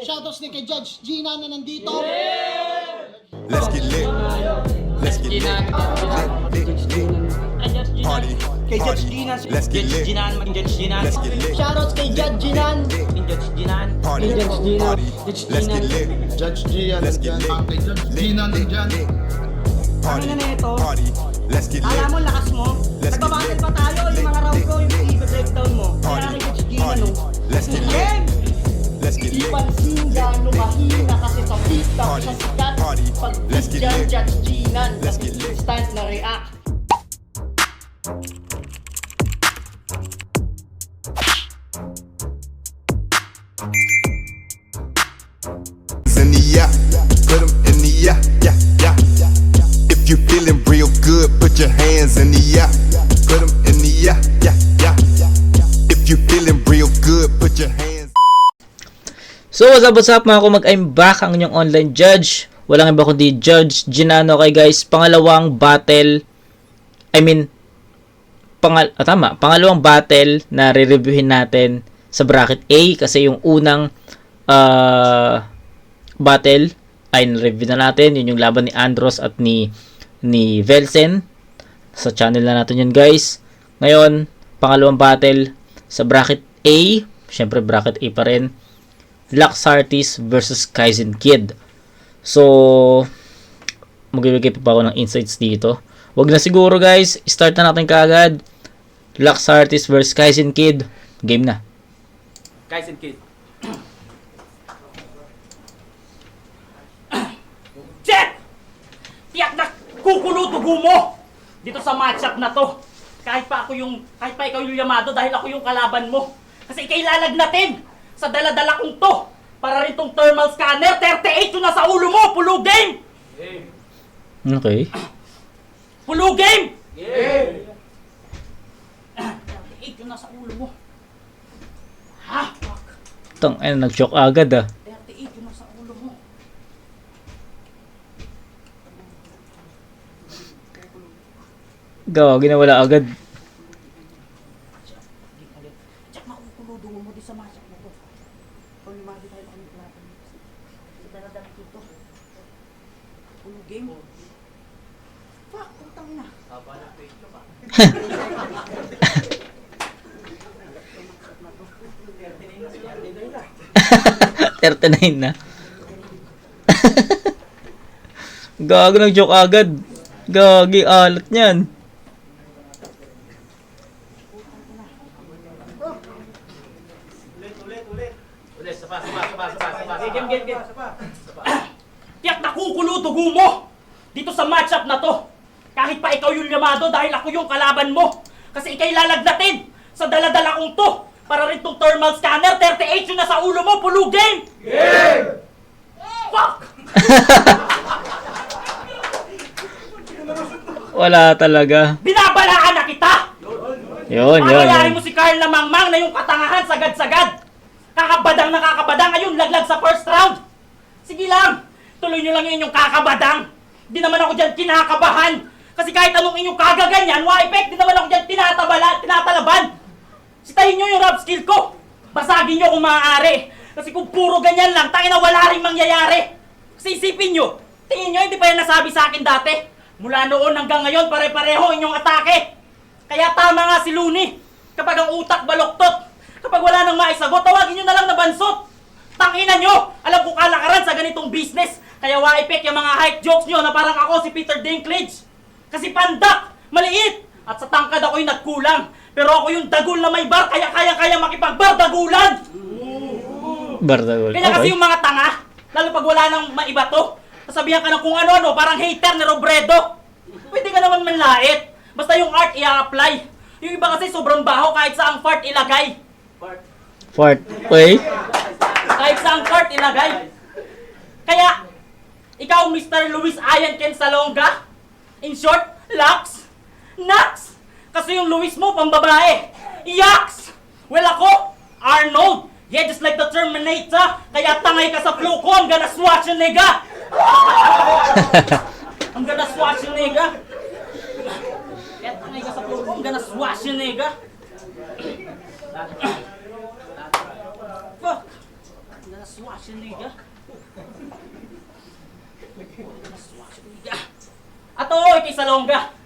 Shoutouts din kay Judge Gina na nandito. Let's get lit. Let's get lit. Party. Kay Judge Gina. Let's get lit. Judge Gina. Let's get lit. Shoutouts kay Judge Ginan. Judge Gina. Party. Judge Gina. Party. Let's get lit. Judge Gian, Let's get lit. Gina nandyan. Party. Ano na ito? Party. Let's get Alam lit. mo, lakas mo. Let's get Nagbabattle lit. pa tayo. Yung mga round ko, yung i-breakdown mo. Kaya Party. kay Judge Gina, Party. no? Let's get lit. Game! Let's get Di lit. pansin gano'ng mahina kasi sa TikTok Party. sa sikat. Party. Pag Let's get dyan, lit. Judge Ginan. Let's get lit. Instant na react. In the yeah, put 'em in the yeah, yeah, yeah. If you feeling real good, put your hands in the yeah. Put 'em in the yeah, yeah, yeah. If you feeling real good, put your hands. So what's up mga kumag, I'm back, ang inyong online judge. Walang iba kundi Judge Ginano. Okay guys, pangalawang battle, pangalawang battle na re-reviewin natin sa bracket A. Kasi yung unang battle ay na-review na natin. Yun yung laban ni Andros at ni Velsen. Sa channel na natin yun guys. Ngayon, pangalawang battle sa bracket A. Syempre bracket A pa rin. Laxartis versus Kaizen Kid. So, magbibigay pa ako ng insights dito. Wag na siguro guys, start na natin kaagad. Laxartis versus Kaizen Kid. Game na. Kaizen Kid. Jet! Tiyak na kukulo dugo mo! Dito sa matchup na to. Kahit pa ikaw yung Yamado dahil ako yung kalaban mo. Kasi ikay lalagnatin sa dala-dala kong to. Para rin tong thermal scanner, 38 yung nasa ulo mo! Pulo game! Okay. Pulo game! 38 yung nasa ulo mo. Ha? Fuck. Nag-shock agad ah. 38 yung nasa ulo mo. Gawag, ginawala agad. Jack, makukulo dugo mo di sa matchup na to. Pag lumadi tayo na kami natin. Dala-dala dito. Pulo game. Fuck, putang ina. 39 na. Gago, nag-joke agad. Gagi, alat niyan. Game. Tiyak nakukulo dugo mo! Dito sa matchup na to. Kahit pa ikaw yung Yamado dahil ako yung kalaban mo. Kasi ikay lalagnatin sa dala-dala kong to. Para rin tong thermal scanner, 38 yung nasa ulo mo, pulo game! Fuck! Wala talaga. Binabalaan na kita! Yun. Pangalahin mo si Carl na mangmang na yung katangahan sagad-sagad. Kakabadang na kakabadang, ayun, laglag sa first round. Sige lang, tuloy nyo lang yung inyong kakabadang. Di naman ako dyan kinakabahan. Kasi kahit anong inyong kagaganyan, wa-effect, di naman ako dyan tinatalaban. Sitahin nyo yung rap skill ko. Basagin nyo kung maaari. Kasi kung puro ganyan lang, tangina wala rin mangyayari. Kasi isipin nyo, tingin nyo, hindi pa yan nasabi sa akin dati. Mula noon hanggang ngayon, pare-pareho inyong atake. Kaya tama nga si Looney. Kapag ang utak baloktot, kapag wala nang maisagot, tawagin nyo na lang na bansot. Tangina nyo, alam ko kalakaran sa ganitong business. Kaya wa-effect yung mga hype jokes nyo na parang ako si Peter Dinklage. Kasi pandak, maliit, at sa tangkad ako'y nagkulang. Pero ako yung dagul na may bar, kaya kaya makipagbardagulan. Bardagol. Kaya kasi Okay. yung mga tanga, lalo pag wala nang maibato, sasabihan ka ng kung ano-ano, parang hater ni Robredo. Pwede ka naman manlait. Basta yung art i-apply. Yung iba kasi sobrang baho kahit saang fart ilagay. Fort. Okay. Kahit saang fart ilagay. Kaya, ikaw Mr. Luis Ayan Ken Salonga, in short, Lux, Nux. Kasi yung Luis mo, pambabae. Yaks! Well ako, Arnold. Yeah, just like the Terminator. Kaya tangay ka sa flow ko, I'm gonna swatch a nigga. I'm gonna swatch a nigga. Kaya tangay ka sa flow ko, I'm gonna swatch a nigga. Fuck. I'm gonna Schwarzenegger. Ato, ikay salongga.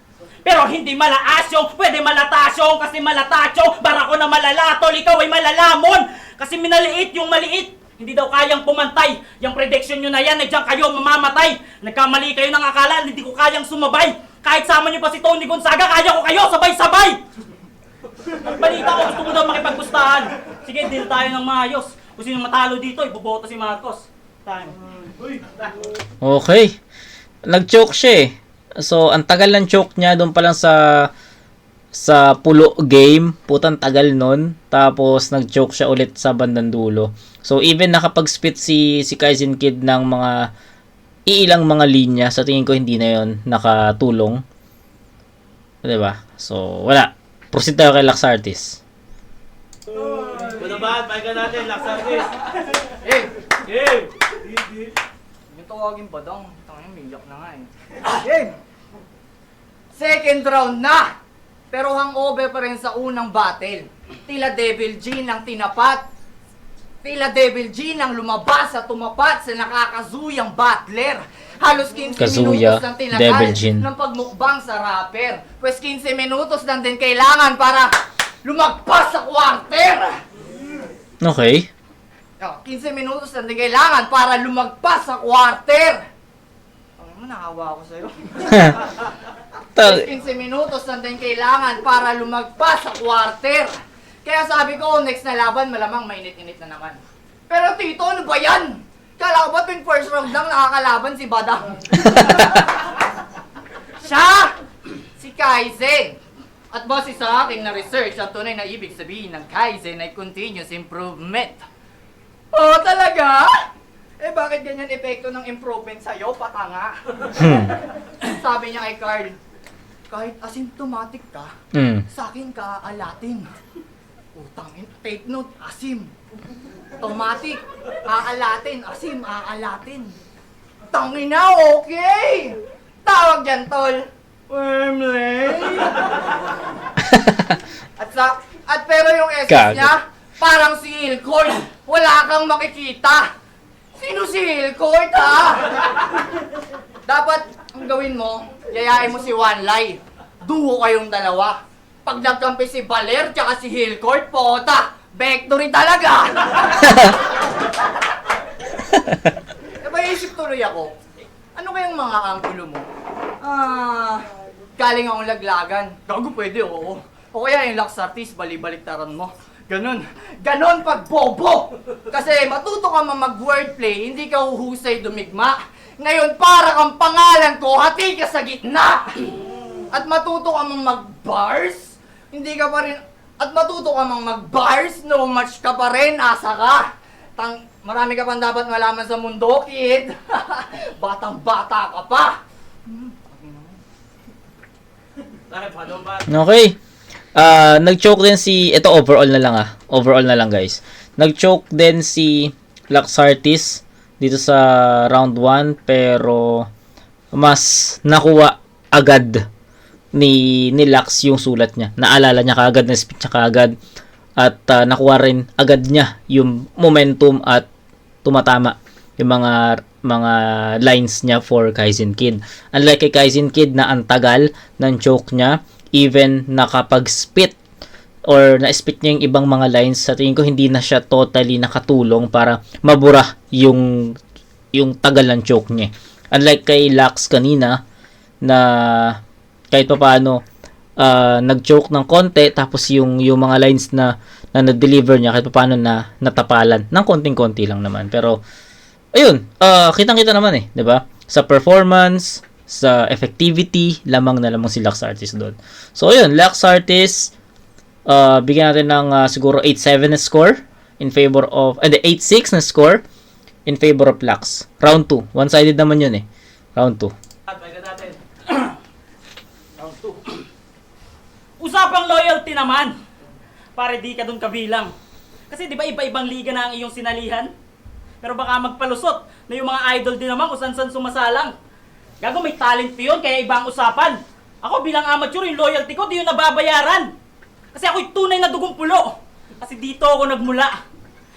Pero hindi malaasyong, pwede malatasyong kasi malatasyong. Barako na malalatol, ikaw ay malalamon. Kasi minaliit yung maliit. Hindi daw kayang pumantay. Yung prediction nyo na yan, nandiyan kayo mamamatay. Nagkamali kayo ng akala, hindi ko kayang sumabay. Kahit sama nyo pa si Tony Gonzaga, kaya ko kayo sabay-sabay. Balita ko, gusto mo daw makipagpustahan. Sige, deal tayo ng maayos. Kung sino matalo dito, iboboto si Marcos. Time. Okay. Nag-choke siya eh. So, ang tagal ng choke niya doon pa lang sa pulo game. Putang tagal nun. Tapos, nag-choke siya ulit sa bandang dulo. So, even nakapag-spit si Kaizen Kid ng mga iilang mga linya, sa tingin ko hindi na yon nakatulong. Diba? So, wala. Proceed tayo kay Laxartis. Good ba? Bye ka natin, Laxartis. Yung tawagin pa daw. Tangin, miyak na nga eh. Second round na! Pero hangover pa rin sa unang battle. Tila Devil Gene ang tinapat. Tila Devil Gene ang lumabas at tumapat sa nakakazuyang battler. Halos 15 Kazuya, minutos lang Devil tinagal Gene. ng pagmukbang sa rapper. Pues 15 minutos lang din kailangan para lumagpas sa quarter. Okay. 15 minutos lang din kailangan para lumagpas sa quarter. Ano, nakawa ako sa'yo. 15 minutos lang din kailangan para lumagpas sa quarter. Kaya sabi ko, next na laban, malamang mainit-init na naman. Pero Tito, ano ba yan? Kala ko ba tuwing first round lang nakakalaban si Badang? Siya! Si Kaizen! At base sa aking na-research, ang tunay na ibig sabihin ng Kaizen ay continuous improvement. Oh, talaga? Eh, bakit ganyan epekto ng improvement sa'yo, patanga? Sabi niya kay Carl, kahit asymptomatic ka, sa akin ka alatin. Utangin, take note, asim. Tomatic, aalatin, asim, aalatin. Tangin na, okay! Tawag dyan, tol. Wormley. At pero yung essence niya, parang si Hilcourt. Wala kang makikita. Sino si Hilcourt, ha? Dapat, ang gawin mo, yayain mo si Wanlay. Duo kayong dalawa. Pag nagkampi si Baler tsaka si Hilcourt, pota, victory talaga! E ba isip tuloy ako, ano kayang mga anggulo mo? Galing akong laglagan. Gago pwede, oo. O kaya yung Laxartis, bali-baliktaran mo. Ganon pag bobo! Kasi matuto ka mag-wordplay, hindi ka uhusay dumigma. Ngayon para kang pangalan ko, hati ka sa gitna! At matuto ka mag-bars, hindi ka pa rin... At matuto ka mag-bars, no match ka pa rin, asa ka! Marami ka pang dapat malaman sa mundo, kid! Batang-bata ka pa! Okay. Nag-choke din si... Ito overall na lang Overall na lang guys. Nag-choke din si Laxartis dito sa round 1 pero mas nakuha agad ni Lax yung sulat niya. Naalala niya kaagad, na speech niya kaagad at nakuha rin agad niya yung momentum at tumatama yung mga lines niya for Kaizen Kid. Unlike kay Kaizen Kid na ang tagal ng choke niya, even nakapag-spit or na-spit niya yung ibang mga lines, sa tingin ko hindi na siya totally nakatulong para mabura yung tagal ng choke niya. Unlike kay Lax kanina na kahit pa paano nag-choke ng konti tapos yung mga lines na na-deliver niya kahit pa paano na natapalan ng konting-konti lang naman. Pero ayun, kitang-kita naman 'di ba? Sa performance, sa effectivity, lamang na lamang si Laxartis doon. So ayun, Laxartis bigyan natin ng siguro 8-7 na score in favor of 8-6 na score in favor of Lax. Round 2. One-sided naman 'yun eh. Round 2. Round 2. Usapang loyalty naman. Pare di ka dun kabilang. Kasi di ba iba-ibang liga na ang iyong sinalihan? Pero baka magpalusot na yung mga idol din naman kung saan-saan sumasalang. Gago, may talent yun, kaya ibang usapan. Ako bilang amateur, yung loyalty ko, di yun nababayaran. Kasi ako'y tunay na dugong pulo. Kasi dito ako nagmula.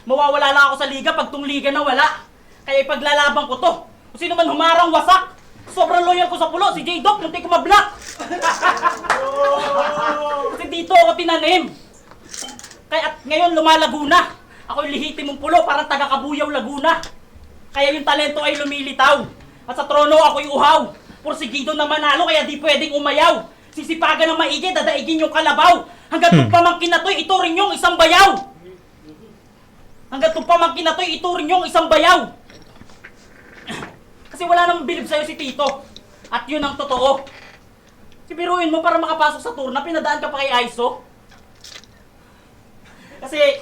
Mawawala lang ako sa liga pag tong liga na wala. Kaya ipaglalaban ko to. Kung sino man humarang wasak. Sobrang loyal ko sa pulo, si J-Doc, munti ko ma-block. Kasi dito ako tinanim. Kaya at ngayon lumalago na. Ako yung lihitimong pulo, parang taga-Kabuyaw, Laguna. Kaya yung talento ay lumilitaw. At sa trono ako yung uhaw. Porsigido na manalo, kaya di pwedeng umayaw. Sisipagan ng maigi, dadaigin yung kalabaw. Hanggat yung pamangkin na to'y ituring yung isang bayaw. Hanggat yung pamangkin na to'y ituring yung isang bayaw. Kasi wala namang bilib sa'yo si Tito. At yun ang totoo. Sibiruin mo para makapasok sa turna, pinadaan ka pa kay Aiso. Kasi,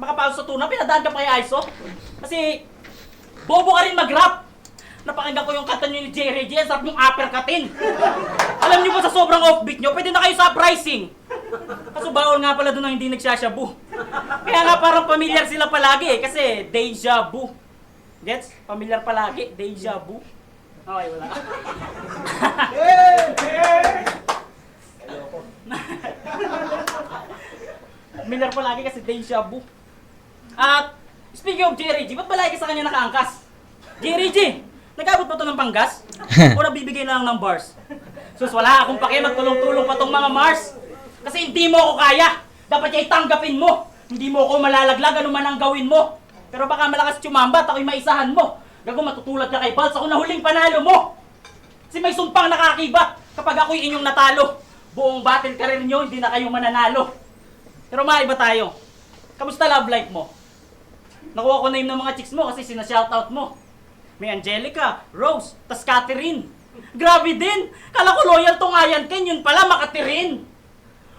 makapasok sa turna, pinadaan ka pa kay Aiso. Kasi, bobo ka rin mag-rap. Napakinggan ko yung kanta nyo ni Jerry G, sarap yung uppercutin. Alam nyo ba sa sobrang offbeat nyo, pwede na kayo sa uprising. Kaso bawal nga pala doon ang hindi nagsasyabu. Kaya nga parang familiar sila palagi eh, kasi deja vu. Gets? Familiar palagi, deja vu. Okay, wala. Familiar palagi kasi deja vu. At, speaking of Jerry G, ba't palagi sa kanya nakaangkas? Jerry G, nag-abot pa to ng panggas? O nabibigay lang ng bars? Sus, wala akong pake, magtulong-tulong pa tong mga Mars. Kasi hindi mo ako kaya. Dapat niya itanggapin mo. Hindi mo ako malalaglag, ano man ang gawin mo. Pero baka malakas tumamba at ako'y maisahan mo. Gago, matutulad ka kay Balls, ako na huling panalo mo. Kasi may sumpang nakakiba kapag ako'y inyong natalo. Buong battle career nyo, hindi na kayo mananalo. Pero maiba tayo. Kamusta love life mo? Nakuha ko name ng mga chicks mo kasi sina-shoutout mo. May Angelica, Rose, tas Catherine. Grabe din! Kala ko loyal tong Ayan Ken, yun pala Makatirin.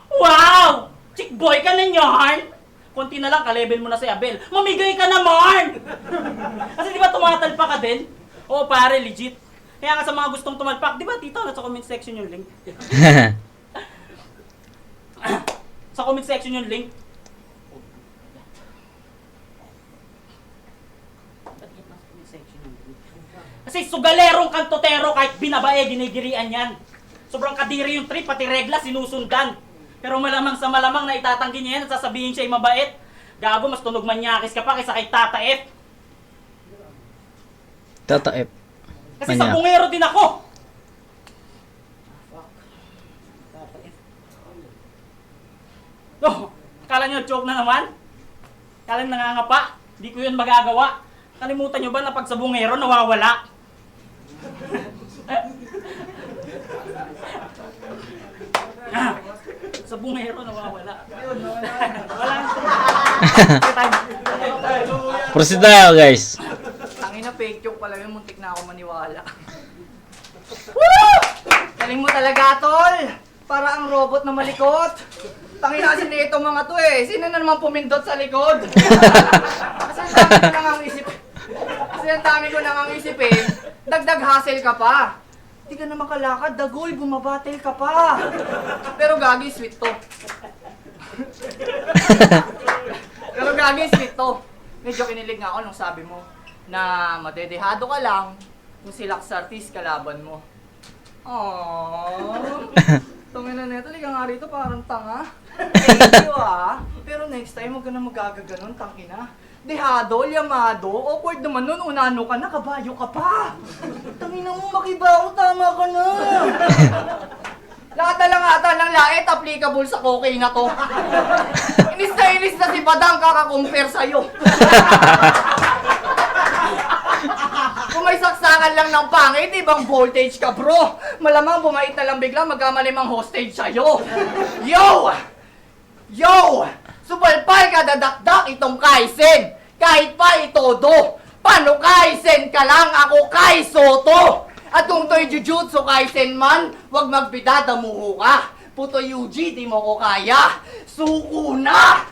Wow! Chick boy ka na yarn! Konti na lang, ka-level mo na si Abel. Mamigay ka naman! Kasi di ba tumatalpa ka din? Oo pare, legit. Kaya nga sa mga gustong tumalpak, di ba dito nasa comment section yung link? Sa comment section yung link. Kasi sugalerong kantotero kahit binabae, dinigirian yan. Sobrang kadiri yung trip, pati regla sinusundan. Pero malamang sa malamang na itatanggi niya yan at sasabihin siya'y mabait. Gago, mas tunog manyakis ka pa kaysa kay Tata F. Tata F. Kasi sa bungero din ako. Tata F. Oh, akala nyo joke na naman? Akala nyo nangangapa? Di ko yun magagawa. Kalimutan nyo ba na pag sa bungero nawawala? Sa bungero nawawala. Wala. Proceed tayo, guys. Tangina, fake joke pala yun, muntik na ako maniwala. Woo! Galing mo talaga, tol! Para ang robot na malikot. Tangina kasi nito mga to eh. Sino na naman pumindot sa likod? Kasi ang dami ko nang isipin. Kasi ang dami ko nang isipin. Dagdag hassle ka pa. Di ka na makalakad, dagol, bumabatel ka pa. Pero gagi, sweet to. Pero gagi, sweet to. Medyo kinilig nga ako nung sabi mo na madedehado ka lang kung si Lax Artis kalaban mo. Aww. Tungin na neto, liga nga rito parang tanga. Thank you ah. Pero next time, huwag ka na magagaganon, tangina. Dehado, yamado, awkward naman nun, unano ka na, kabayo ka pa. Tangina mo, makibaw, tama ka na. Lahat na lang ata ng lait applicable sa cocaine na to. Inis na si Badang kaka-compare sa'yo. Kung may saksakan lang ng pangit, ibang voltage ka bro. Malamang bumait na lang bigla magkamalimang hostage sa'yo. Yo! Yo! Supalpal ka dadakdak itong Kaisen. Kahit pa itodo. Paano Kaisen ka lang, ako Kai Soto. At kung to'y Jujutsu Kaisen man, wag magbidadamuho ka. Puto Yuji, di mo ko kaya. Suko na!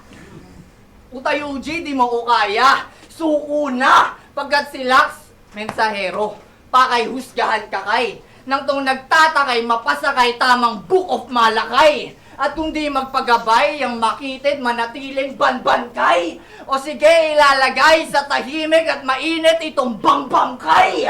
Puto Yuji, di mo ko kaya. Suko na! Pagkat si Lax, mensahero. Pakay husgahan ka kay. Nang tong nagtatakay, mapasakay tamang Book of Malakay. At kung di magpagabay, yung makitid, manatiling banban-kay. O sige, ilalagay sa tahimik at mainit itong bang-bangkay.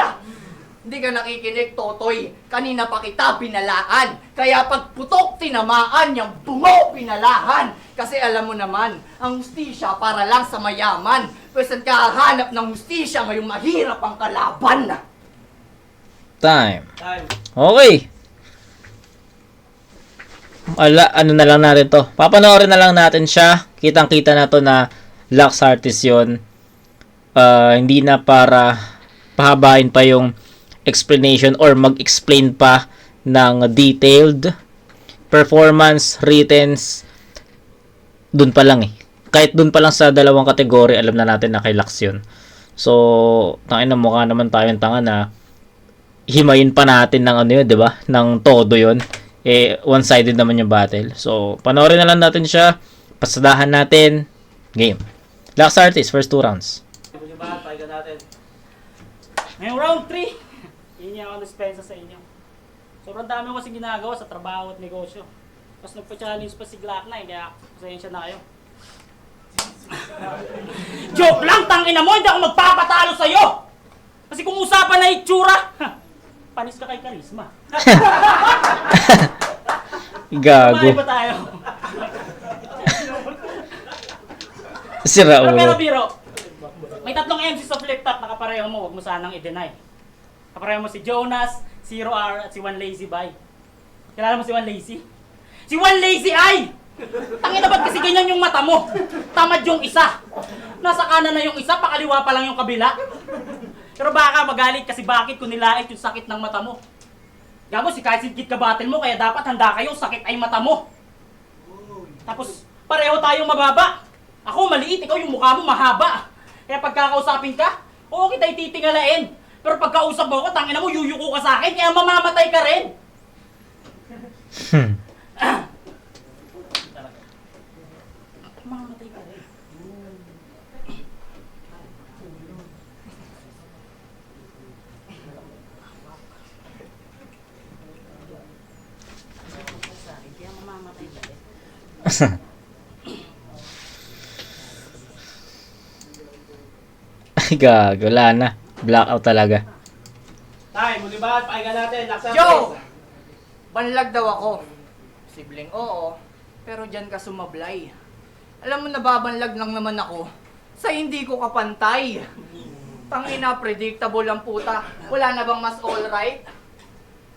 Hindi ka nakikinig, Totoy. Kanina pa kita pinalaan. Kaya pag putok tinamaan, yung bungo pinalahan. Kasi alam mo naman, ang hustisya para lang sa mayaman. Pwes ang kahanap ng hustisya, ngayong mahirap ang kalaban. Time. Time. Okay. Ano na lang natin to. Papanoorin na lang natin siya. Kitang-kita na to na Lux Artist yun. Hindi na para pahabain pa yung explanation or mag-explain pa ng detailed performance, writtens. Dun pa lang eh. Kahit dun pa lang sa dalawang kategory, alam na natin na kay Lux yun. So, tangin na mukha naman tayong tanga na himayin pa natin ng ano yun, di ba? Ng todo yun. Eh, one-sided naman yung battle. So, panoorin na lang natin siya. Pasadahan natin. Game. Lux Artist, first 2 rounds. Diba? Pahiga natin. Ngayong round 3, yun yung ako dispensa sa inyo. Sobrang dami ko kasi ginagawa sa trabaho at negosyo. Tapos nagpa-challenge pa si Glock 9, kaya pasensya na kayo. Joke lang, tangina mo, hindi ako magpapatalo sa'yo! Kasi kung usapan na itsura, panis ka kay Karisma. Gago. Kumain ba tayo? Sira Pero ulo. biro, may 3 MC sa flip top na kapareho mo, huwag mo sanang i-deny. Kapareho mo si Jonas, Zero R, at si One Lazy Bye. Kilala mo si One Lazy? Si One Lazy Eye! Tangina ba't kasi ganyan yung mata mo? Tamad yung isa. Nasa kanan na yung isa, pakaliwa pa lang yung kabila. Pero baka magalit kasi bakit kung nilait yung sakit ng mata mo. Gago, si kahit sigkit ka battle mo, kaya dapat handa kayo, sakit ay mata mo. Tapos, pareho tayong mababa. Ako maliit, ikaw yung mukha mo mahaba. Kaya pagkakausapin ka, oo kita ititingalain. Pero pagkausap mo ko, tangina mo, yuyuko ka sa akin, kaya mamamatay ka rin. Mamamatay ka rin. Kaya mamamatay ka rin. Ay, gago. Wala na. Blackout talaga. Tay, muli ba? Pahinga natin. Laksa Yo! Banlag daw ako. Sibling oo, pero dyan ka sumablay. Alam mo, nababanlag lang naman ako sa hindi ko kapantay. Tangina, predictable ang puta. Wala na bang mas alright?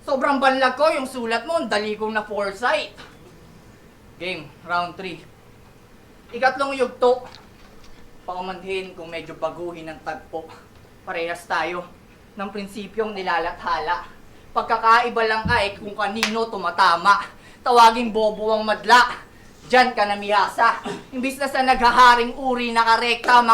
Sobrang banlag ko yung sulat mo, ang dali kong na foresight. Game, round 3. Ikatlong yugto. Pakumanhin kung medyo baguhin ang tagpo. Parehas tayo ng prinsipyong nilalathala. Pagkakaiba lang ka eh kung kanino tumatama. Tawaging bobo ang madla. Diyan ka namihasa. Imbis na sa naghaharing uri nakarekta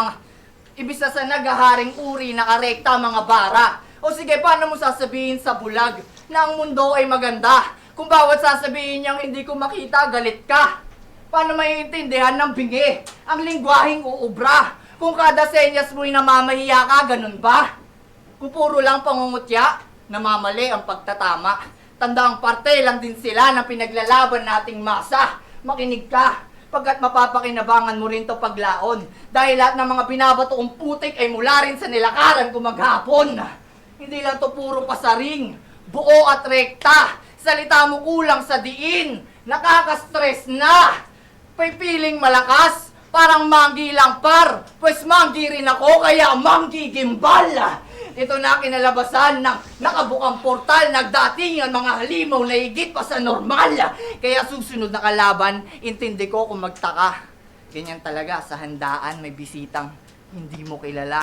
mga bara. O sige, paano mo sasabihin sa bulag na ang mundo ay maganda? Kung bawat sasabihin niyang hindi ko makita, galit ka. Paano maiintindihan ng bingi ang lingwaheng uubra? Kung kada senyas mo'y namamahiya ka, ganun ba? Kung puro lang pangungutya, namamali ang pagtatama. Tandaang parte lang din sila ng pinaglalaban nating masa. Makinig ka, pagkat mapapakinabangan mo rin to paglaon. Dahil lahat ng mga binabatoong putik ay mula rin sa nilakaran ko maghapon. Hindi lang to puro pasaring, buo at rekta. Salita mo kulang sa diin, nakaka-stress na. Pipiling malakas, parang manggi lang par. Pues manggi rin ako, kaya manggi gimbal. Ito na kinalabasan ng nakabukang portal, nagdating ang mga halimaw na higit pa sa normal. Kaya susunod na kalaban, intindi ko kung magtaka. Ganyan talaga sa handaan, may bisitang hindi mo kilala.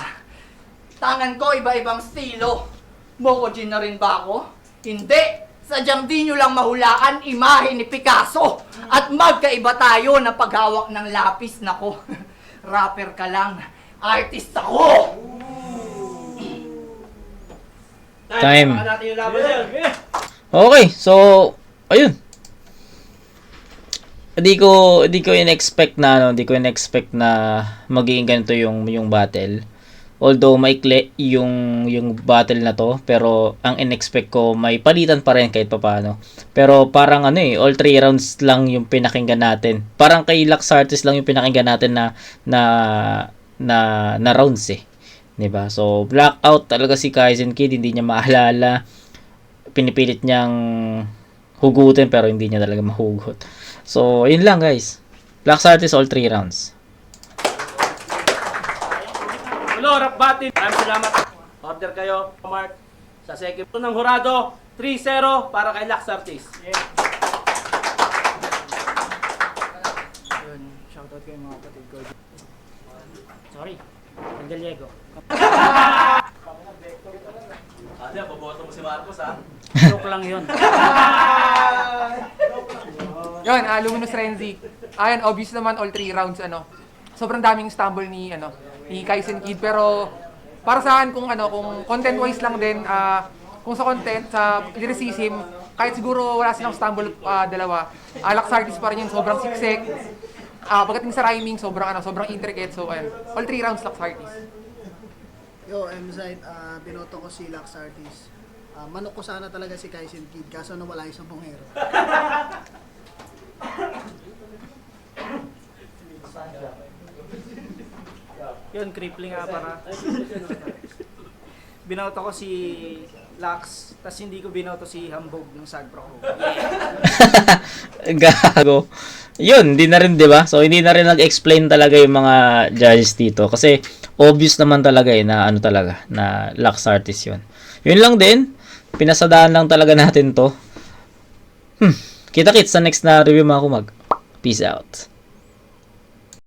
Tangan ko, iba-ibang estilo. Mokojin na rin ba ako? Hindi! Sadyang di nyo lang mahulaan imahe ni Picasso. At magkaiba tayo na paghawak ng lapis. Nako, rapper ka lang, artist ako! Time. Baka natin yung laban na yun. Okay, so, ayun. Hindi ko in-expect na magiging ganito yung battle. Although maikli yung battle na to, pero ang in-expect ko may palitan pa rin kahit papaano. Pero parang all 3 rounds lang yung pinakinggan natin. Parang kay Lux Artist lang yung pinakinggan natin na rounds eh. 'Diba? So, blackout talaga si Kaizen Kid, hindi niya maalala. Pinipilit niyang hugutin pero hindi niya talaga mahugot. So, yun lang guys. Lax Artist all 3 rounds. Hello, rap battle. Maraming salamat. Order kayo, Mark. Sa second ng Hurado, 3-0 para kay Lax Artist. Yun, shoutout kayo mga kapatid ko. Sorry, ang Gallego. Joke lang yun. Yun, Luminous Renzi. Ayan, obvious naman all 3 rounds sobrang daming stumble ni Kaizen Kid, pero para sa akin kung content wise lang din, kung sa content sa lyricism, kahit siguro wala silang stumble dalawa, Lax Artist pa rin yun, sobrang siksik. Pagdating sa rhyming, sobrang intricate. So ayun, all 3 rounds Lax Artist. Yo, M-Side, binoto ko si Lax Artist. Manok ko sana talaga si Kaizen Kid, kaso nawala yung 10 hero. Yun, crippling nga para. Binoto ko si Lax, tas hindi ko binoto si Hambog ng Sagpro ko. Gago. Yun, hindi na rin, 'di ba? So hindi na rin nag-explain talaga yung mga judges dito kasi obvious naman talaga na talaga na Lax Artist 'yun. Yun lang din. Pinasadaan lang talaga natin 'to. Kita-kits sa next na review mga kumag. Peace out.